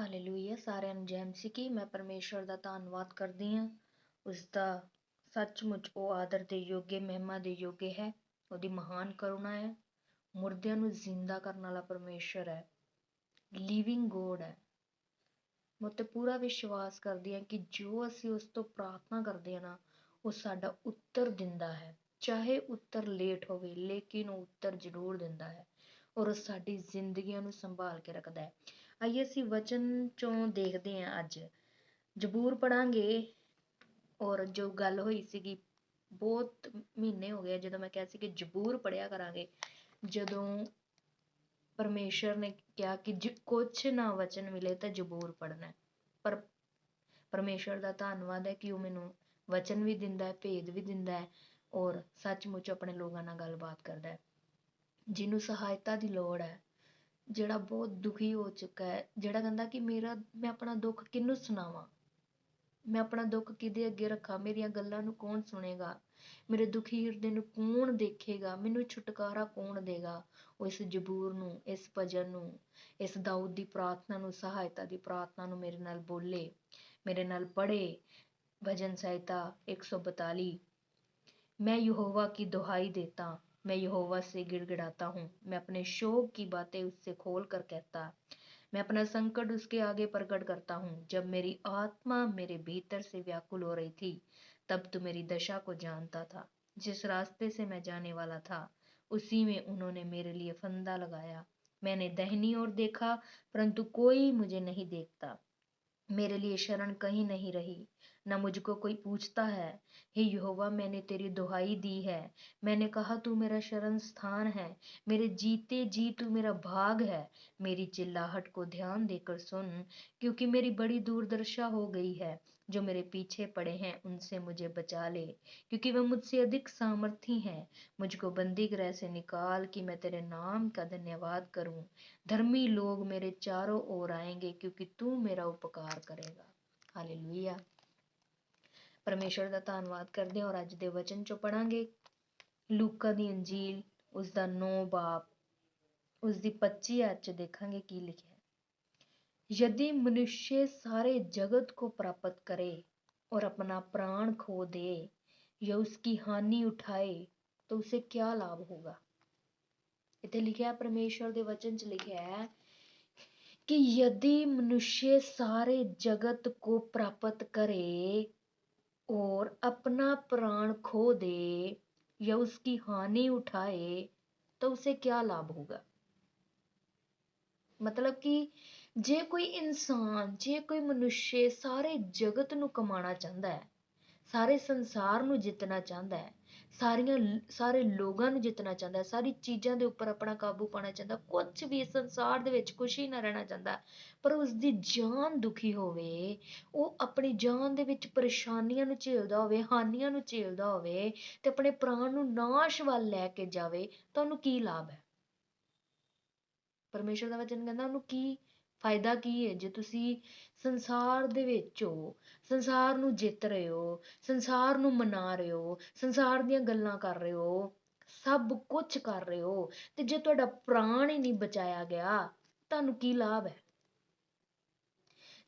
Hallelujah. ਸਾਰਿਆਂ ਨੂੰ ਜੈ ਮਸੀਹ ਕੀ। ਮੈਂ ਪਰਮੇਸ਼ਵਰ ਦਾ ਧੰਨਵਾਦ ਕਰਦੀ ਹਾਂ। ਉਸ ਦਾ ਸੱਚਮੁੱਚ ਉਹ ਆਦਰ ਦੇ ਯੋਗੇ, ਮਹਿਮਾ ਦੇ ਯੋਗੇ ਹੈ। ਉਹਦੀ ਮਹਾਨ ਕਰੁਣਾ ਹੈ। ਮੁਰਦਿਆਂ ਨੂੰ ਜ਼ਿੰਦਾ ਕਰਨ ਵਾਲਾ ਪਰਮੇਸ਼ਵਰ ਹੈ। ਲਿਵਿੰਗ ਗੋਡ ਹੈ। ਮੈਂ ਤੇ ਪੂਰਾ ਵਿਸ਼ਵਾਸ ਕਰਦੀ ਹਾਂ ਕਿ ਜੋ ਅਸੀਂ ਉਸ ਤੋਂ ਪ੍ਰਾਰਥਨਾ ਕਰਦੇ ਹਾਂ ਨਾ, ਉਹ ਸਾਡਾ ਉੱਤਰ ਦਿੰਦਾ ਹੈ। ਚਾਹੇ ਉੱਤਰ ਲੇਟ ਹੋਵੇ, ਲੇਕਿਨ ਉਹ ਉੱਤਰ ਜ਼ਰੂਰ ਦਿੰਦਾ ਹੈ ਔਰ ਉਹ ਸਾਡੀ ਜ਼ਿੰਦਗੀਆਂ ਨੂੰ ਸੰਭਾਲ ਕੇ ਰੱਖਦਾ ਹੈ। ਆਈਏ ਅਸੀਂ ਵਚਨ ਚੋਂ ਦੇਖਦੇ ਹਾਂ। ਅੱਜ ਜ਼ਬੂਰ ਪੜਾਂਗੇ। ਔਰ ਜੋ ਗੱਲ ਹੋਈ ਸੀਗੀ, ਬਹੁਤ ਮਹੀਨੇ ਹੋ ਗਏ ਜਦੋਂ ਮੈਂ ਕਿਹਾ ਸੀ ਕਿ ਜ਼ਬੂਰ ਪੜਿਆ ਕਰਾਂਗੇ। ਜਦੋਂ ਪਰਮੇਸ਼ਰ ਨੇ ਕਿਹਾ ਕਿ ਕੁਛ ਨਾ ਵਚਨ ਮਿਲੇ ਤਾਂ ਜ਼ਬੂਰ ਪੜਨਾ। ਪਰ ਪਰਮੇਸ਼ਰ ਦਾ ਧੰਨਵਾਦ ਹੈ ਕਿ ਉਹ ਮੈਨੂੰ ਵਚਨ ਵੀ ਦਿੰਦਾ ਹੈ, ਭੇਦ ਵੀ ਦਿੰਦਾ ਹੈ ਔਰ ਸੱਚਮੁੱਚ ਆਪਣੇ ਲੋਕਾਂ ਨਾਲ ਗੱਲਬਾਤ ਕਰਦਾ ਹੈ। ਜਿਹਨੂੰ ਸਹਾਇਤਾ ਦੀ ਲੋੜ ਹੈ, ਜਿਹੜਾ ਬਹੁਤ ਦੁਖੀ ਹੋ ਚੁੱਕਾ ਹੈ, ਜਿਹੜਾ ਕਹਿੰਦਾ ਕਿ ਮੈਂ ਆਪਣਾ ਦੁੱਖ ਕਿਹਨੂੰ ਸੁਣਾਵਾਂ, ਮੈਂ ਆਪਣਾ ਦੁੱਖ ਕਿਹਦੇ ਅੱਗੇ ਰੱਖਾਂ, ਮੇਰੀਆਂ ਗੱਲਾਂ ਨੂੰ ਕੌਣ ਸੁਣੇਗਾ, ਮੇਰੇ ਦੁਖੀ ਹਿਰਦੇ ਨੂੰ ਕੌਣ ਦੇਖੇਗਾ, ਮੈਨੂੰ ਛੁਟਕਾਰਾ ਕੌਣ ਦੇਗਾ। ਉਹ ਇਸ ਜ਼ਬੂਰ ਨੂੰ, ਇਸ ਭਜਨ ਨੂੰ, ਇਸ ਦਾਊਦ ਦੀ ਪ੍ਰਾਰਥਨਾ ਨੂੰ, ਸਹਾਇਤਾ ਦੀ ਪ੍ਰਾਰਥਨਾ ਨੂੰ ਮੇਰੇ ਨਾਲ ਬੋਲੇ, ਮੇਰੇ ਨਾਲ ਪੜ੍ਹੇ। भजन संहिता 142। मैं यहोवा की दुहाई देता, मैं यहोवा से गिड़गिड़ाता हूँ, मैं अपने शोक की बातें उससे खोल कर कहता, मैं अपना संकट उसके आगे प्रकट करता हूँ। जब मेरी आत्मा मेरे भीतर से व्याकुल हो रही थी, तब तू मेरी दशा को जानता था। जिस रास्ते से मैं जाने वाला था, उसी में उन्होंने मेरे लिए फंदा लगाया। मैंने दाहिनी ओर देखा, परंतु कोई मुझे नहीं देखता। मेरे लिए शरण कहीं नहीं रही, न मुझको कोई पूछता है। हे यहोवा, मैंने तेरी दुहाई दी है, मैंने कहा तू मेरा शरण स्थान है, मेरे जीते जी तू मेरा भाग है। मेरी चिल्लाहट को ध्यान देकर सुन, क्योंकि मेरी बड़ी दूरदर्शा हो गई है। जो मेरे पीछे पड़े हैं उनसे मुझे बचा ले, क्योंकि वह मुझसे अधिक सामर्थी हैं। मुझको बंदी गृह से निकाल कि मैं तेरे नाम का धन्यवाद करूं। धर्मी लोग मेरे चारों ओर आएंगे, क्योंकि तू मेरा उपकार करेगा। हालेलुया। परमेश्वर ਦਾ ਧੰਨਵਾਦ ਕਰਦੇ ਹਾਂ ਔਰ ਅੱਜ ਦੇ ਵਚਨ ਚੋਂ ਪੜਾਂਗੇ। ਲੂਕਾ ਦੀ ਅੰਜੀਲ ਉਸ ਦਾ 9 ਬਾਬ ਉਸ ਦੀ 25 ਆਇਤ ਚ ਦੇਖਾਂਗੇ ਕੀ ਲਿਖਿਆ ਹੈ। यदि मनुष्य सारे जगत को प्राप्त करे और अपना प्राण खो दे या उसकी हानि उठाए तो उसे क्या लाभ होगा। इतने लिखा है, परमेश्वर के वचन च लिखा है कि यदि मनुष्य सारे जगत को प्राप्त करे और अपना प्राण खो दे या उसकी हानि उठाए तो उसे क्या लाभ होगा। मतलब कि जे कोई इंसान, जे कोई मनुष्य सारे जगत ਨੂੰ ਕਮਾਣਾ ਚਾਹੁੰਦਾ ਹੈ, ਸਾਰੇ ਸੰਸਾਰ ਨੂੰ ਜਿੱਤਣਾ ਚਾਹੁੰਦਾ ਹੈ, ਸਾਰੇ ਲੋਕਾਂ ਨੂੰ ਜਿੱਤਣਾ ਚਾਹੁੰਦਾ ਹੈ, ਸਾਰੀ ਚੀਜ਼ਾਂ ਦੇ ਉੱਪਰ ਆਪਣਾ ਕਾਬੂ ਪਾਣਾ ਚਾਹੁੰਦਾ, ਕੁਝ ਵੀ ਸੰਸਾਰ ਦੇ ਵਿੱਚ ਖੁਸ਼ੀ ਨਾ ਰਹਿਣਾ ਚਾਹੁੰਦਾ, ਪਰ ਉਸ ਦੀ ਜਾਨ ਦੁਖੀ ਹੋਵੇ, ਉਹ ਆਪਣੀ ਜਾਨ ਦੇ ਵਿੱਚ ਪਰੇਸ਼ਾਨੀਆਂ ਨੂੰ ਝੇਲਦਾ ਹੋਵੇ, ਹਾਨੀਆਂ ਨੂੰ ਝੇਲਦਾ ਹੋਵੇ ਤੇ ਆਪਣੇ ਪ੍ਰਾਣ ਨੂੰ ਨਾਸ਼ ਵੱਲ ਲੈ ਕੇ ਜਾਵੇ ਤਾਂ ਉਹਨੂੰ ਕੀ ਲਾਭ ਹੈ। ਪਰਮੇਸ਼ਰ ਦਾ ਵਚਨ ਕਹਿੰਦਾ ਉਹਨੂੰ ਕੀ ਫਾਇਦਾ ਕੀ ਹੈ ਜੇ ਤੁਸੀਂ ਸੰਸਾਰ ਦੇ ਵਿੱਚ ਹੋ, ਸੰਸਾਰ ਨੂੰ ਜਿੱਤ ਰਹੇ ਹੋ, ਸੰਸਾਰ ਨੂੰ ਮਨਾ ਰਹੇ ਹੋ, ਸੰਸਾਰ ਦੀਆਂ ਗੱਲਾਂ ਕਰ ਰਹੇ ਹੋ, ਸਭ ਕੁਝ ਕਰ ਰਹੇ ਹੋ, ਤੇ ਜੇ ਤੁਹਾਡਾ ਪ੍ਰਾਣ ਹੀ ਨਹੀਂ ਬਚਾਇਆ ਗਿਆ ਤੁਹਾਨੂੰ ਕੀ ਲਾਭ ਹੈ।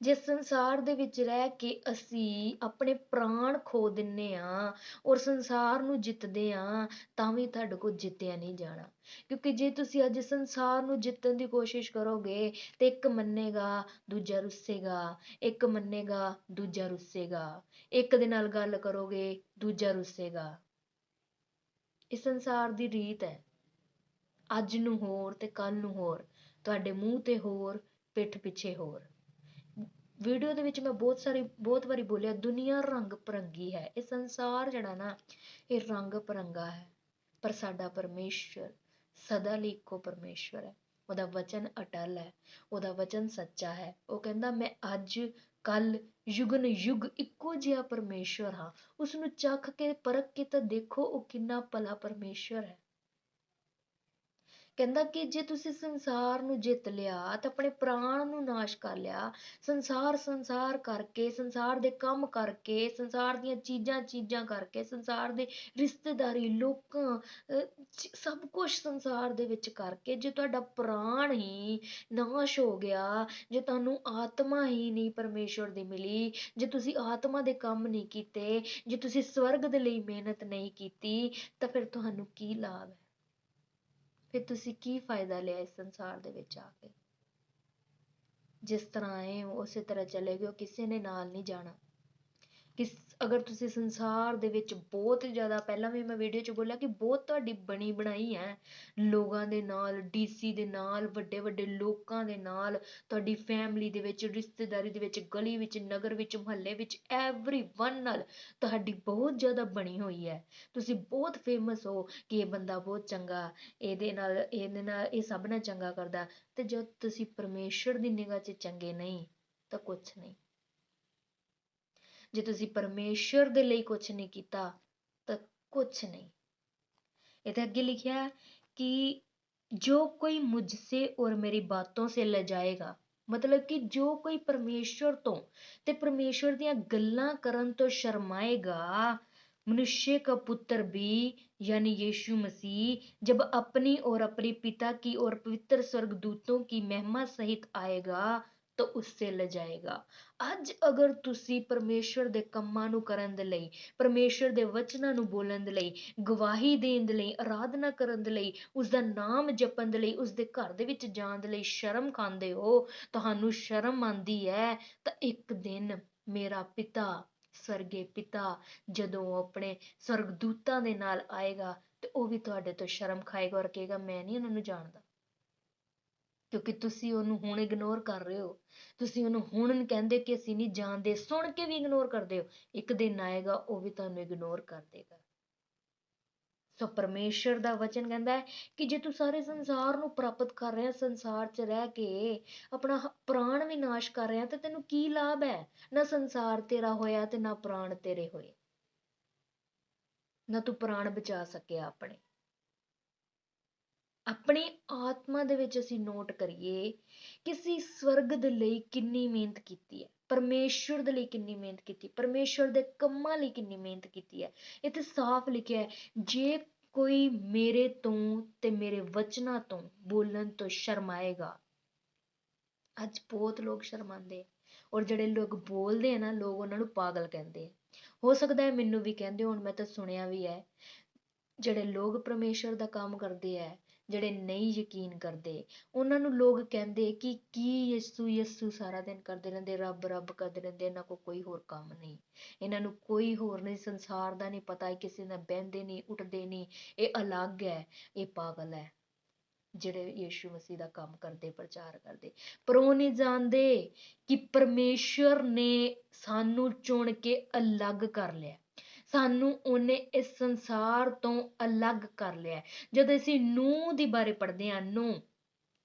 ਜੇ ਸੰਸਾਰ ਦੇ ਵਿੱਚ ਰਹਿ ਕੇ ਅਸੀਂ ਆਪਣੇ ਪ੍ਰਾਣ ਖੋ ਦਿੰਨੇ ਆ ਔਰ ਸੰਸਾਰ ਨੂੰ ਜਿੱਤਦੇ ਆ ਤਾਂ ਵੀ ਤੁਹਾਡੇ ਕੋਲ ਜਿੱਤਿਆ ਨਹੀਂ ਜਾਣਾ। ਕਿਉਂਕਿ ਜੇ ਤੁਸੀਂ ਅੱਜ ਸੰਸਾਰ ਨੂੰ ਜਿੱਤਣ ਦੀ ਕੋਸ਼ਿਸ਼ ਕਰੋਗੇ ਤੇ ਇੱਕ ਮੰਨੇਗਾ ਦੂਜਾ ਰੁੱਸੇਗਾ, ਇੱਕ ਮੰਨੇਗਾ ਦੂਜਾ ਰੁੱਸੇਗਾ, ਇੱਕ ਦੇ ਨਾਲ ਗੱਲ ਕਰੋਗੇ ਦੂਜਾ ਰੁੱਸੇਗਾ। ਇਹ ਸੰਸਾਰ ਦੀ ਰੀਤ ਹੈ। ਅੱਜ ਨੂੰ ਹੋਰ ਤੇ ਕੱਲ ਨੂੰ ਹੋਰ, ਤੁਹਾਡੇ ਮੂੰਹ ਤੇ ਹੋਰ, ਪਿੱਠ ਪਿੱਛੇ ਹੋਰ। ਵੀਡੀਓ ਦੇ ਵਿੱਚ ਮੈਂ ਬਹੁਤ ਵਾਰੀ ਬੋਲਿਆ, ਦੁਨੀਆ ਰੰਗ ਭਰੰਗੀ ਹੈ। ਇਹ ਸੰਸਾਰ ਜਿਹੜਾ ਨਾ ਇਹ ਰੰਗ ਭਰੰਗਾ ਹੈ, ਪਰ ਸਾਡਾ ਪਰਮੇਸ਼ਰ ਸਦਾ ਲਈ ਇੱਕੋ ਪਰਮੇਸ਼ਰ ਹੈ। ਉਹਦਾ ਵਚਨ ਅਟਲ ਹੈ, ਉਹਦਾ ਵਚਨ ਸੱਚਾ ਹੈ। ਉਹ ਕਹਿੰਦਾ ਮੈਂ ਅੱਜ ਕੱਲ ਯੁਗਨ ਯੁਗ ਇੱਕੋ ਜਿਹਾ ਪਰਮੇਸ਼ਰ ਹਾਂ। ਉਸਨੂੰ ਚੱਖ ਕੇ ਪਰਖ ਕੇ ਤਾਂ ਦੇਖੋ ਉਹ ਕਿੰਨਾ ਭਲਾ ਪਰਮੇਸ਼ਰ ਹੈ। ਕਹਿੰਦਾ ਕਿ ਜੇ ਤੁਸੀਂ ਸੰਸਾਰ ਨੂੰ ਜਿੱਤ ਲਿਆ ਤਾਂ ਆਪਣੇ ਪ੍ਰਾਣ ਨੂੰ ਨਾਸ਼ ਕਰ ਲਿਆ। ਸੰਸਾਰ ਕਰਕੇ, ਸੰਸਾਰ ਦੇ ਕੰਮ ਕਰਕੇ, ਸੰਸਾਰ ਦੀਆਂ ਚੀਜ਼ਾਂ ਕਰਕੇ, ਸੰਸਾਰ ਦੇ ਰਿਸ਼ਤੇਦਾਰੀ, ਲੋਕਾਂ, ਸਭ ਕੁਝ ਸੰਸਾਰ ਦੇ ਵਿੱਚ ਕਰਕੇ ਜੇ ਤੁਹਾਡਾ ਪ੍ਰਾਣ ਹੀ ਨਾਸ਼ ਹੋ ਗਿਆ, ਜੇ ਤੁਹਾਨੂੰ ਆਤਮਾ ਹੀ ਨਹੀਂ ਪਰਮੇਸ਼ਵਰ ਦੀ ਮਿਲੀ, ਜੇ ਤੁਸੀਂ ਆਤਮਾ ਦੇ ਕੰਮ ਨਹੀਂ ਕੀਤੇ, ਜੇ ਤੁਸੀਂ ਸਵਰਗ ਦੇ ਲਈ ਮਿਹਨਤ ਨਹੀਂ ਕੀਤੀ, ਤਾਂ ਫਿਰ ਤੁਹਾਨੂੰ ਕੀ ਲਾਭ ਹੈ? ਫਿਰ ਤੁਸੀਂ ਕੀ ਫਾਇਦਾ ਲਿਆ ਇਸ ਸੰਸਾਰ ਦੇ ਵਿੱਚ ਆ ਕੇ? ਜਿਸ ਤਰ੍ਹਾਂ ਆਏ ਹੋ ਉਸੇ ਤਰ੍ਹਾਂ ਚਲੇ ਗਏ ਹੋ, ਕਿਸੇ ਨੇ ਨਾਲ ਨਹੀਂ ਜਾਣਾ। ਅਗਰ ਤੁਸੀਂ ਸੰਸਾਰ ਦੇ ਵਿੱਚ ਬਹੁਤ ਜ਼ਿਆਦਾ, ਪਹਿਲਾਂ ਵੀ ਮੈਂ ਵੀਡੀਓ 'ਚ ਬੋਲਿਆ ਕਿ ਬਹੁਤ ਤੁਹਾਡੀ ਬਣੀ ਬਣਾਈ ਹੈ ਲੋਕਾਂ ਦੇ ਨਾਲ, ਡੀਸੀ ਦੇ ਨਾਲ, ਵੱਡੇ ਵੱਡੇ ਲੋਕਾਂ ਦੇ ਨਾਲ, ਤੁਹਾਡੀ ਫੈਮਿਲੀ ਦੇ ਵਿੱਚ, ਰਿਸ਼ਤੇਦਾਰੀ ਦੇ ਵਿੱਚ, ਗਲੀ ਵਿੱਚ, ਨਗਰ ਵਿੱਚ, ਮੁਹੱਲੇ ਵਿੱਚ, ਐਵਰੀਵਨ ਨਾਲ ਤੁਹਾਡੀ ਬਹੁਤ ਜ਼ਿਆਦਾ ਬਣੀ ਹੋਈ ਹੈ। ਤੁਸੀਂ ਬਹੁਤ ਫੇਮਸ ਹੋ ਕਿ ਇਹ ਬੰਦਾ ਬਹੁਤ ਚੰਗਾ, ਇਹਦੇ ਨਾਲ ਇਹ ਸਭ ਨਾਲ ਚੰਗਾ ਕਰਦਾ। ਤੇ ਜਦ ਤੁਸੀਂ ਪਰਮੇਸ਼ਰ ਦੀ ਨਿਗਾਹ 'ਚ ਚੰਗੇ ਨਹੀਂ ਤਾਂ ਕੁਛ ਨਹੀਂ। ਜੇ ਤੁਸੀਂ ਪਰਮੇਸ਼ਰ ਦੇ ਲਈ ਕੁਛ ਨਹੀਂ ਕੀਤਾ ਤਾਂ ਕੁਛ ਨਹੀਂ। ਇਹਦੇ ਅੱਗੇ ਲਿਖਿਆ ਕਿ ਜੋ ਕੋਈ ਮੁਝਸੇ और मेरी बातों से लजाएगा, ਮਤਲਬ ਕਿ ਜੋ ਕੋਈ ਪਰਮੇਸ਼ਰ ਤੋਂ ਤੇ ਪਰਮੇਸ਼ਰ ਦੀਆਂ ਗੱਲਾਂ ਕਰਨ ਤੋਂ ਸ਼ਰਮਾਏਗਾ, मनुष्य का पुत्र भी यानी यीशु मसीह जब अपनी और अपने पिता की और पवित्र स्वर्गदूतों की महिमा सहित आएगा तो उससे लजाएगा। ਅੱਜ ਅਗਰ ਤੁਸੀਂ ਪਰਮੇਸ਼ਰ ਦੇ ਕੰਮਾਂ ਨੂੰ ਕਰਨ ਦੇ ਲਈ, ਪਰਮੇਸ਼ਰ ਦੇ ਵਚਨਾਂ ਨੂੰ ਬੋਲਣ ਦੇ ਲਈ, ਗਵਾਹੀ ਦੇਣ ਦੇ ਲਈ, ਆਰਾਧਨਾ ਕਰਨ ਦੇ ਲਈ, ਉਸਦਾ ਨਾਮ ਜਪਣ ਦੇ ਲਈ, ਉਸਦੇ ਘਰ ਦੇ ਵਿੱਚ ਜਾਣ ਦੇ ਲਈ ਸ਼ਰਮ ਖਾਂਦੇ ਹੋ, ਤੁਹਾਨੂੰ ਸ਼ਰਮ ਆਉਂਦੀ ਹੈ, ਤਾਂ ਇੱਕ ਦਿਨ ਮੇਰਾ ਪਿਤਾ, ਸਵਰਗੀ ਪਿਤਾ, ਜਦੋਂ ਉਹ ਆਪਣੇ ਸਵਰਗਦੂਤਾਂ ਦੇ ਨਾਲ ਆਏਗਾ ਤੇ ਉਹ ਵੀ ਤੁਹਾਡੇ ਤੋਂ ਸ਼ਰਮ ਖਾਏਗਾ ਔਰ ਕਹੇਗਾ ਮੈਂ ਨਹੀਂ ਉਹਨਾਂ ਨੂੰ ਜਾਣਦਾ। ਕਿਉਂਕਿ ਤੁਸੀਂ ਉਹਨੂੰ ਹੁਣ ਇਗਨੋਰ ਕਰ ਰਹੇ ਹੋ, ਤੁਸੀਂ ਉਹਨੂੰ ਹੁਣ ਕਹਿੰਦੇ ਕਿ ਅਸੀਂ ਨਹੀਂ ਜਾਣਦੇ, ਸੁਣ ਕੇ ਵੀ ਇਗਨੋਰ ਕਰਦੇ ਹੋ। ਇੱਕ ਦਿਨ ਆਏਗਾ ਉਹ ਵੀ ਤੁਹਾਨੂੰ ਇਗਨੋਰ ਕਰ ਦੇਗਾ। ਸੋ ਪਰਮੇਸ਼ਰ ਦਾ ਵਚਨ ਕਹਿੰਦਾ ਹੈ ਕਿ ਜੇ ਤੂੰ ਸਾਰੇ ਸੰਸਾਰ ਨੂੰ ਪ੍ਰਾਪਤ ਕਰ ਰਿਹਾ, ਸੰਸਾਰ 'ਚ ਰਹਿ ਕੇ ਆਪਣਾ ਪ੍ਰਾਣ ਵੀ ਨਾਸ਼ ਕਰ ਰਿਹਾ, ਤਾਂ ਤੈਨੂੰ ਕੀ ਲਾਭ ਹੈ? ਨਾ ਸੰਸਾਰ ਤੇਰਾ ਹੋਇਆ ਤੇ ਨਾ ਪ੍ਰਾਣ ਤੇਰੇ ਹੋਏ, ਨਾ ਤੂੰ ਪ੍ਰਾਣ ਬਚਾ ਸਕਿਆ ਆਪਣੇ। ਆਪਣੀ ਆਤਮਾ ਦੇ ਵਿੱਚ ਅਸੀਂ ਨੋਟ ਕਰੀਏ ਕਿ ਅਸੀਂ ਸਵਰਗ ਦੇ ਲਈ ਕਿੰਨੀ ਮਿਹਨਤ ਕੀਤੀ ਹੈ, ਪਰਮੇਸ਼ਰ ਦੇ ਲਈ ਕਿੰਨੀ ਮਿਹਨਤ ਕੀਤੀ, ਪਰਮੇਸ਼ਰ ਦੇ ਕੰਮਾਂ ਲਈ ਕਿੰਨੀ ਮਿਹਨਤ ਕੀਤੀ ਹੈ। ਇੱਥੇ ਸਾਫ਼ ਲਿਖਿਆ ਹੈ, ਜੇ ਕੋਈ ਮੇਰੇ ਤੋਂ ਤੇ ਮੇਰੇ ਵਚਨਾਂ ਤੋਂ ਬੋਲਣ ਤੋਂ ਸ਼ਰਮਾਏਗਾ। ਅੱਜ ਬਹੁਤ ਲੋਕ ਸ਼ਰਮਾਉਂਦੇ, ਔਰ ਜਿਹੜੇ ਲੋਕ ਬੋਲਦੇ ਆ ਨਾ, ਲੋਕ ਉਹਨਾਂ ਨੂੰ ਪਾਗਲ ਕਹਿੰਦੇ ਆ। ਹੋ ਸਕਦਾ ਹੈ ਮੈਨੂੰ ਵੀ ਕਹਿੰਦੇ ਹੋਣ, ਮੈਂ ਤਾਂ ਸੁਣਿਆ ਵੀ ਹੈ। ਜਿਹੜੇ ਲੋਕ ਪਰਮੇਸ਼ਰ ਦਾ ਕੰਮ ਕਰਦੇ ਹੈ, ਜਿਹੜੇ ਨਹੀਂ ਯਕੀਨ ਕਰਦੇ, ਉਹਨਾਂ ਨੂੰ ਲੋਕ ਕਹਿੰਦੇ ਕਿ ਕੀ ਯਿਸੂ ਯਿਸੂ ਸਾਰਾ ਦਿਨ ਕਰਦੇ ਰਹਿੰਦੇ, ਰੱਬ ਰੱਬ ਕਰਦੇ ਰਹਿੰਦੇ, ਇਹਨਾਂ ਕੋਲ ਕੋਈ ਹੋਰ ਕੰਮ ਨਹੀਂ, ਇਹਨਾਂ ਨੂੰ ਕੋਈ ਹੋਰ ਨਹੀਂ, ਸੰਸਾਰ ਦਾ ਨਹੀਂ ਪਤਾ, ਕਿਸੇ ਨਾਲ ਬਹਿੰਦੇ ਨਹੀਂ, ਉੱਠਦੇ ਨਹੀਂ, ਇਹ ਅਲੱਗ ਹੈ, ਇਹ ਪਾਗਲ ਹੈ। ਜਿਹੜੇ ਯਿਸੂ ਮਸੀਹ ਦਾ ਕੰਮ ਕਰਦੇ, ਪ੍ਰਚਾਰ ਕਰਦੇ, ਪਰ ਉਹ ਨਹੀਂ ਜਾਣਦੇ ਕਿ ਪਰਮੇਸ਼ਰ ਨੇ ਸਾਨੂੰ ਚੁਣ ਕੇ ਅਲੱਗ ਕਰ ਲਿਆ, ਸਾਨੂੰ ਉਹਨੇ ਇਸ ਸੰਸਾਰ ਤੋਂ ਅਲੱਗ ਕਰ ਲਿਆ। ਜਦੋਂ ਅਸੀਂ ਨੂੰਹ ਦੇ ਬਾਰੇ ਪੜ੍ਹਦੇ ਹਾਂ,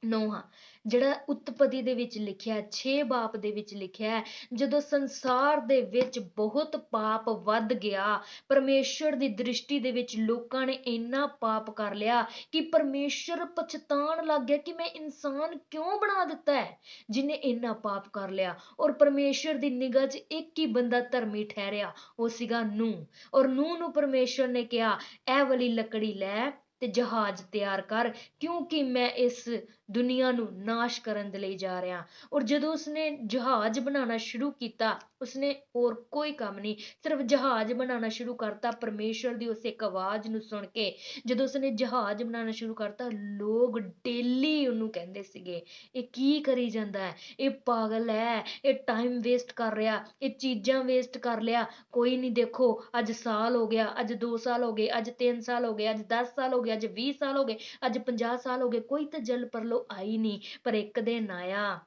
ਨੋਹਾ, ਜਿਹੜਾ ਉਤਪਤੀ ਦੇ ਵਿੱਚ ਲਿਖਿਆ, 6 ਬਾਪ ਦੇ ਵਿੱਚ ਲਿਖਿਆ, ਜਦੋਂ ਸੰਸਾਰ ਦੇ ਵਿੱਚ ਬਹੁਤ ਪਾਪ ਵੱਧ ਗਿਆ, ਪਰਮੇਸ਼ਰ ਦੀ ਦ੍ਰਿਸ਼ਟੀ ਦੇ ਵਿੱਚ ਲੋਕਾਂ ਨੇ ਇੰਨਾ ਪਾਪ ਕਰ ਲਿਆ ਕਿ ਪਰਮੇਸ਼ਰ ਪਛਤਾਣ ਲੱਗ ਗਿਆ ਕਿ ਮੈਂ ਇਨਸਾਨ ਕਿਉਂ ਬਣਾ ਦਿੱਤਾ ਹੈ ਜਿਹਨੇ ਇੰਨਾ ਪਾਪ ਕਰ ਲਿਆ। ਔਰ ਪਰਮੇਸ਼ਰ ਦੀ ਨਿਗਾਹ 'ਚ ਇੱਕ ਹੀ ਬੰਦਾ ਧਰਮੀ ਠਹਿਰਿਆ, ਉਹ ਸੀਗਾ ਨੂਹ। ਔਰ ਨੂਹ ਨੂੰ ਪਰਮੇਸ਼ਰ ਨੇ ਕਿਹਾ, ਇਹ ਵਾਲੀ ਲੱਕੜੀ ਲੈ ਤੇ ਜਹਾਜ਼ ਤਿਆਰ ਕਰ, ਕਿਉਂਕਿ ਮੈਂ ਇਸ ਦੁਨੀਆ ਨੂੰ ਨਾਸ਼ ਕਰਨ ਦੇ ਲਈ ਜਾ ਰਿਹਾ। ਔਰ ਜਦੋਂ ਉਸਨੇ ਜਹਾਜ਼ ਬਣਾਉਣਾ ਸ਼ੁਰੂ ਕੀਤਾ, ਉਸਨੇ ਹੋਰ ਕੋਈ ਕੰਮ ਨਹੀਂ, ਸਿਰਫ ਜਹਾਜ਼ ਬਣਾਉਣਾ ਸ਼ੁਰੂ ਕਰਤਾ। ਪਰਮੇਸ਼ਰ ਦੀ ਉਸ ਇੱਕ ਆਵਾਜ਼ ਨੂੰ ਸੁਣ ਕੇ ਜਦੋਂ ਉਸਨੇ ਜਹਾਜ਼ ਬਣਾਉਣਾ ਸ਼ੁਰੂ ਕਰਤਾ, ਲੋਕ ਡੇਲੀ ਉਹਨੂੰ ਕਹਿੰਦੇ ਸੀਗੇ, ਇਹ ਕੀ ਕਰੀ ਜਾਂਦਾ ਹੈ, ਇਹ ਪਾਗਲ ਹੈ, ਇਹ ਟਾਈਮ ਵੇਸਟ ਕਰ ਰਿਹਾ, ਇਹ ਚੀਜ਼ਾਂ ਵੇਸਟ ਕਰ ਲਿਆ। ਕੋਈ ਨਹੀਂ, ਦੇਖੋ ਅੱਜ ਸਾਲ ਹੋ ਗਿਆ, ਅੱਜ 2 ਸਾਲ ਹੋ ਗਏ, ਅੱਜ 3 ਸਾਲ ਹੋ ਗਏ, ਅੱਜ 10 ਸਾਲ ਹੋ ਗਏ, ਅੱਜ 20 ਸਾਲ ਹੋ ਗਏ, ਅੱਜ 50 ਸਾਲ ਹੋ ਗਏ, ਕੋਈ ਤਾਂ ਜਲ ਪਰਲੋ ਆਈ ਨਹੀਂ। ਪਰ ਇੱਕ ਦਿਨ ਆਇਆ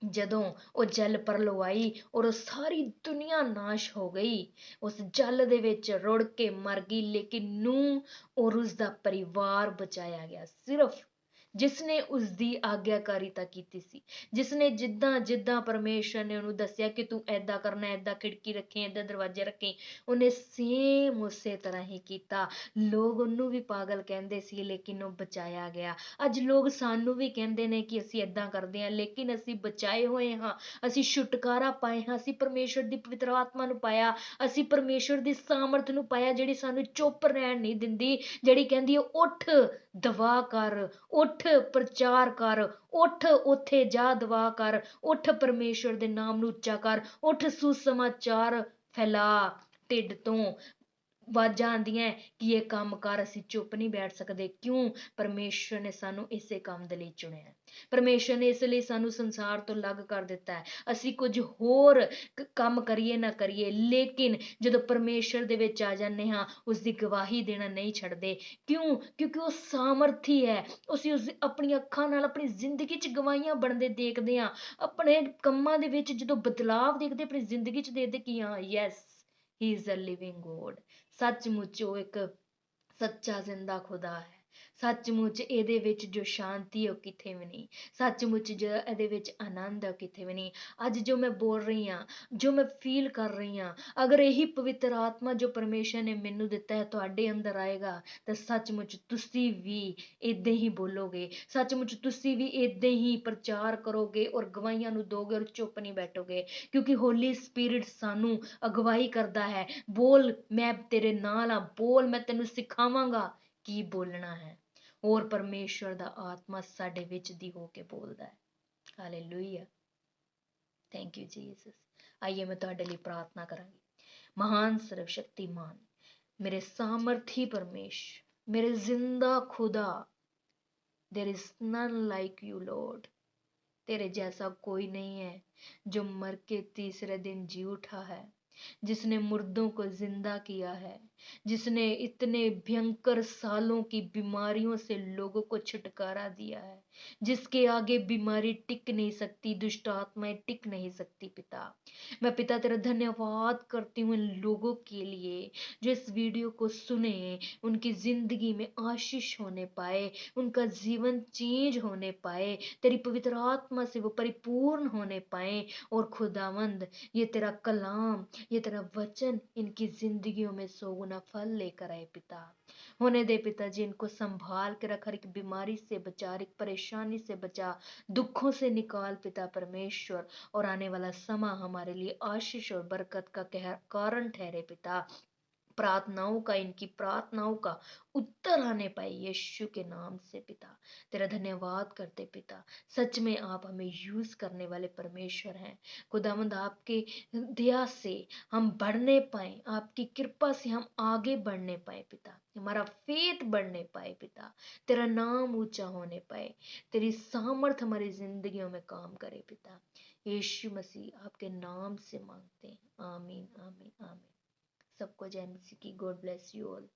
ਜਦੋਂ ਉਹ ਜਲ ਪਰਲੋ ਆਈ ਔਰ ਉਹ ਸਾਰੀ ਦੁਨੀਆ ਨਾਸ਼ ਹੋ ਗਈ, ਉਸ ਜਲ ਦੇ ਵਿੱਚ ਰੁੜ ਕੇ ਮਰ ਗਈ। ਲੇਕਿਨ ਨੂਹ ਔਰ ਉਸਦਾ ਪਰਿਵਾਰ ਬਚਾਇਆ ਗਿਆ। ਸਿਰਫ ਜਿਸਨੇ ਉਸ ਦੀ ਆਗਿਆਕਾਰੀਤਾ ਕੀਤੀ ਸੀ, ਜਿਸਨੇ ਜਿੱਦਾਂ ਜਿੱਦਾਂ ਪਰਮੇਸ਼ਰ ਨੇ ਉਹਨੂੰ ਦੱਸਿਆ ਕਿ ਤੂੰ ਏਦਾਂ ਕਰਨਾ, ਏਦਾਂ ਖਿੜਕੀ ਰੱਖੀ, ਏਦਾਂ ਦਰਵਾਜ਼ੇ ਰੱਖੇ, ਉਹਨੇ ਸੇਮ ਉਸੇ ਤਰ੍ਹਾਂ ਹੀ ਕੀਤਾ। ਲੋਕ ਉਹਨੂੰ ਵੀ ਪਾਗਲ ਕਹਿੰਦੇ ਸੀ ਲੇਕਿਨ ਉਹ ਬਚਾਇਆ ਗਿਆ। ਅੱਜ ਲੋਕ ਸਾਨੂੰ ਵੀ ਕਹਿੰਦੇ ਨੇ ਕਿ ਅਸੀਂ ਏਦਾਂ ਕਰਦੇ ਹਾਂ ਲੇਕਿਨ ਅਸੀਂ ਬਚਾਏ ਹੋਏ ਹਾਂ, ਅਸੀਂ ਛੁਟਕਾਰਾ ਪਾਏ ਹਾਂ, ਅਸੀਂ ਪਰਮੇਸ਼ਰ ਦੀ ਪਵਿੱਤਰ ਆਤਮਾ ਨੂੰ ਪਾਇਆ, ਅਸੀਂ ਪਰਮੇਸ਼ਰ ਦੀ ਸਾਮਰਥ ਨੂੰ ਪਾਇਆ ਜਿਹੜੀ ਸਾਨੂੰ ਚੁੱਪ ਰਹਿਣ ਨਹੀਂ ਦਿੰਦੀ, ਜਿਹੜੀ ਕਹਿੰਦੀ ਹੈ ਉੱਠ ਦਵਾ ਕਰ, ਉੱਠ ਪ੍ਰਚਾਰ ਕਰ, ਉੱਠ ਉੱਥੇ ਜਾ ਦਵਾ ਕਰ, ਉੱਠ ਪਰਮੇਸ਼ਰ ਦੇ ਨਾਮ ਨੂੰ ਉੱਚਾ ਕਰ, ਉੱਠ ਸੁਸਮਾਚਾਰ ਫੈਲਾ। ਢਿੱਡ ਤੋਂ ਆਵਾਜ਼ਾਂ ਆਉਂਦੀਆਂ ਕਿ ਇਹ ਕੰਮ ਕਰ। ਅਸੀਂ ਚੁੱਪ ਨਹੀਂ ਬੈਠ ਸਕਦੇ। ਕਿਉਂ? ਪਰਮੇਸ਼ਰ ਨੇ ਸਾਨੂੰ ਇਸੇ ਕੰਮ ਦੇ ਲਈ ਚੁਣਿਆ, ਪਰਮੇਸ਼ਰ ਨੇ ਇਸ ਲਈ ਸਾਨੂੰ ਸੰਸਾਰ ਤੋਂ ਅਲੱਗ ਕਰ ਦਿੱਤਾ ਹੈ। ਅਸੀਂ ਕੁਝ ਹੋਰ ਕੰਮ ਕਰੀਏ ਨਾ ਕਰੀਏ ਲੇਕਿਨ ਜਦੋਂ ਪਰਮੇਸ਼ਰ ਦੇ ਵਿੱਚ ਆ ਜਾਂਦੇ ਹਾਂ ਉਸ ਦੀ ਗਵਾਹੀ ਦੇਣਾ ਨਹੀਂ ਛੱਡਦੇ। ਕਿਉਂ? ਕਿਉਂਕਿ ਉਹ ਸਾਮਰਥੀ ਹੈ। ਅਸੀਂ ਉਸ ਆਪਣੀਆਂ ਅੱਖਾਂ ਨਾਲ ਆਪਣੀ ਜ਼ਿੰਦਗੀ 'ਚ ਗਵਾਹੀਆਂ ਬਣਦੇ ਦੇਖਦੇ ਹਾਂ, ਆਪਣੇ ਕੰਮਾਂ ਦੇ ਵਿੱਚ ਜਦੋਂ ਬਦਲਾਵ ਦੇਖਦੇ, ਆਪਣੀ ਜ਼ਿੰਦਗੀ 'ਚ ਦੇਖਦੇ ਕਿ ਹਾਂ yes he is a living god. ਸੱਚਮੁੱਚ ਉਹ ਇੱਕ ਸੱਚਾ ਜ਼ਿੰਦਾ ਖੁਦਾ ਹੈ। ਸੱਚਮੁੱਚ ਇਹਦੇ ਵਿੱਚ ਜੋ ਸ਼ਾਂਤੀ ਹੈ ਉਹ ਕਿਤੇ ਵੀ ਨਹੀਂ, ਸੱਚਮੁੱਚ ਜੋ ਇਹਦੇ ਵਿੱਚ ਆਨੰਦ ਹੈ ਉਹ ਕਿਤੇ ਵੀ ਨਹੀਂ। ਅੱਜ ਜੋ ਮੈਂ ਬੋਲ ਰਹੀ ਹਾਂ, ਜੋ ਮੈਂ ਫੀਲ ਕਰ ਰਹੀ ਹਾਂ, ਅਗਰ ਇਹੀ ਪਵਿੱਤਰ ਆਤਮਾ ਜੋ ਪਰਮੇਸ਼ਰ ਨੇ ਮੈਨੂੰ ਦਿੱਤਾ ਹੈ ਤੁਹਾਡੇ ਅੰਦਰ ਆਏਗਾ ਤਾਂ ਸੱਚਮੁੱਚ ਤੁਸੀਂ ਵੀ ਇੱਦਾਂ ਹੀ ਬੋਲੋਗੇ, ਸੱਚਮੁੱਚ ਤੁਸੀਂ ਵੀ ਇੱਦਾਂ ਹੀ ਪ੍ਰਚਾਰ ਕਰੋਗੇ ਔਰ ਗਵਾਹੀਆਂ ਨੂੰ ਦੋਗੇ ਔਰ ਚੁੱਪ ਨਹੀਂ ਬੈਠੋਗੇ। ਕਿਉਂਕਿ ਹੋਲੀ ਸਪਿਰਿਟ ਸਾਨੂੰ ਅਗਵਾਈ ਕਰਦਾ ਹੈ, ਬੋਲ ਮੈਂ ਤੇਰੇ ਨਾਲ ਆ, ਬੋਲ ਮੈਂ ਤੈਨੂੰ ਸਿਖਾਵਾਂਗਾ ਕੀ ਬੋਲਣਾ ਹੈ। ਔਰ ਪਰਮੇਸ਼ਵਰ ਦਾ ਆਤਮਾ ਸਾਡੇ ਵਿੱਚ ਦੀ ਹੋ ਕੇ ਬੋਲਦਾ ਹੈ। Hallelujah, thank you Jesus. ਆਈਏ ਮੈਂ ਤੁਹਾਡੇ ਲਈ ਪ੍ਰਾਰਥਨਾ ਕਰਾਂਗੀ। ਮਹਾਨ ਸਰਵ ਸ਼ਕਤੀਮਾਨ ਮੇਰੇ ਸਾਮਰਥੀ ਪਰਮੇਸ਼ਰ, ਮੇਰੇ ਜ਼ਿੰਦਾ ਖੁਦਾ, there is none like you lord. तेरे जैसा कोई नहीं है जो मर के तीसरे दिन जी उठा है, जिसने मुर्दों को जिंदा किया है, जिसने इतने भयंकर सालों की बीमारियों से लोगों को छुटकारा दिया है, जिसके आगे बीमारी टिक नहीं सकती, दुष्ट आत्माएं टिक नहीं सकती। पिता, मैं पिता तेरा धन्यवाद करती हूँ इन लोगों के लिए जो इस वीडियो को सुने, उनकी जिंदगी में आशीष होने पाए, उनका जीवन चेंज होने पाए, तेरी पवित्र आत्मा से वो परिपूर्ण होने पाए। और खुदावंद ये तेरा कलाम, ये तेरा वचन इनकी जिंदगियों में सौगुना फल लेकर आए। पिता होने दे पिताजी, इनको संभाल के रख, हर एक बीमारी से बचा, हर एक परेशानी से बचा, दुखों से निकाल पिता परमेश्वर। और आने वाला समा हमारे लिए आशीष और बरकत का कारण ठहरे पिता। प्रार्थनाओं का, इनकी प्रार्थनाओं का उत्तर आने पाए यीशु के नाम से। पिता तेरा धन्यवाद करते पिता, सच में आप हमें यूज करने वाले परमेश्वर हैं। खुदावंद आपके दया से हम बढ़ने पाए, आपकी कृपा से हम आगे बढ़ने पाए पिता, हमारा फेथ बढ़ने पाए पिता, तेरा नाम ऊंचा होने पाए, तेरी सामर्थ हमारी जिंदगियों में काम करे पिता। यीशु मसीह आपके नाम से मांगते हैं, आमीन आमीन आमीन। सबको जय मसीह की। God bless you all.